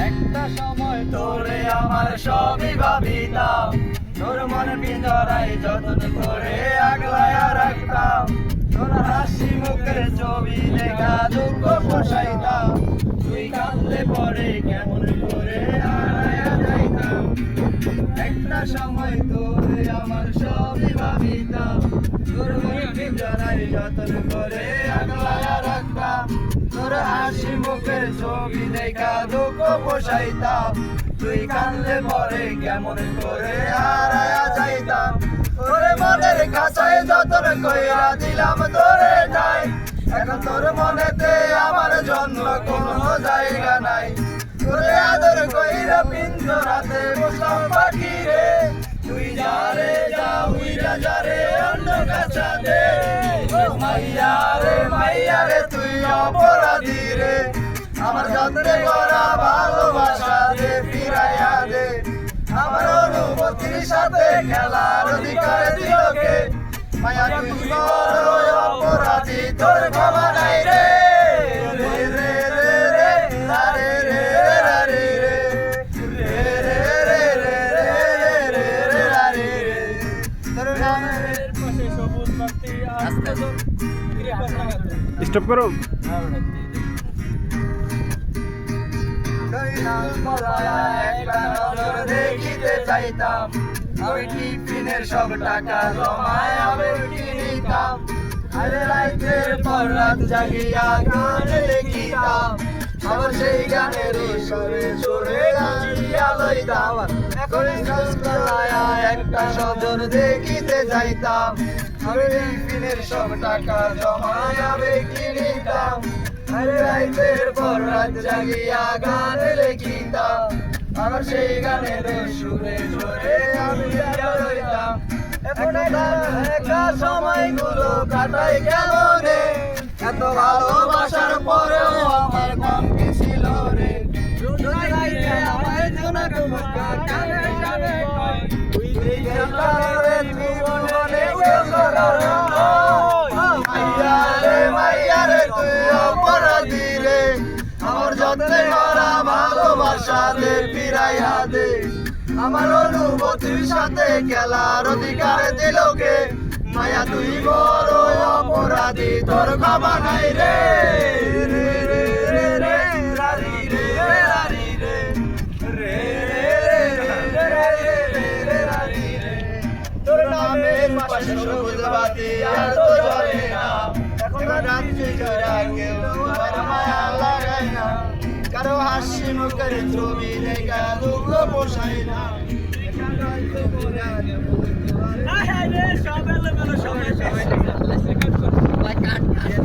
একটা সময় তোরে আমার সবই ভাবিতাম, তোর মন পিঞ্জরায় যতন করে আগলায়া রাখতাম, তোর হাসি মুখের ছবি দেখা দুঃখ পোষাইতাম, তুই কাঁদলে পরে কেমন করে হারায়া যাইতাম। একটা সময় তোরে আমার সবই ভাবিতাম, তোর মন পিঞ্জরায় যতন করে আগলায়া রাখতাম, তোর হাসি মুখের ছবি দেখা দুঃখ পোষাইতাম, তুই কাঁদলে পরে কেমন করে হারায়া যাইতাম। তোরে মনের কাছায় যতন কইরা দিলাম তোরে যাই, এখন তোর মনেতে আমার জন্য কোনো জায়গা নাই। তোরে আদর কইরা পিঞ্জরাতে বসলাম পাখি রে, তুই যা রে যা উইরা যা রে অন্য কাছাতে। মাইয়া রে তুই অপরাধী রে, আমার যত্নে করা ভালোবাসা দে ফিরাইয়া দে। আমার অনুভূতির সাথে খেলার অধিকার দিল কে, মায়া তুই বড় অপরাধী, তোর ক্ষমা নাই রে। রে রে রে রে রে রে রে রে রে রে রে রে। তোর নামের পাশে সবুজ বাতি আস্তে স্টপ করো। একটা নজর দেখিতে চাইতাম, আমি টিফিনের সব টাকা জমায় আমি কিনিতাম, আরে রাতের পর রাত জাগিয়া গান লিখিতাম, আবার সেই গানের সুরে সুরে গাইয়া লইতাম। এখন সন্ধ্যায় একটা নজর দেখিতে যাইতাম, আমি টিফিনের সব টাকা জমায় আমি কিনিতাম, আরে রাতের পর রাত জাগিয়া গান লিখিতাম, আবার সেই গানের সুরে সুরে আমি লইতাম। এখন একা সময়গুলো কাটাই কেমনে, এত ভালোবাসার পরেও আমার কম কি ছিল রে। আমার জোনাক মুখা কানে কানে কয়, তুই গেলা রে তুই মনে মাইয়া রে তুই অপরাধী রে, আমার যত্নে করা ভালোবাসা দে ফিরাইয়া দে। আমার অনুভূতির সাথে খেলার অধিকার দিল কে, মায়া তুই বড় অপরাধী, তোর ক্ষমা নাই রে। রে রে রে রে রারি রে রারি রে রে রে রে রারি রে। তোর নামের পাশে সবুজ বাতি আর তো জ্বলে না, এখন রাত্রি জোড়া কেউ আর মায়া লাগায় না, কারো হাসি মুখের ছবি দেখা দুঃখ পোষায় না।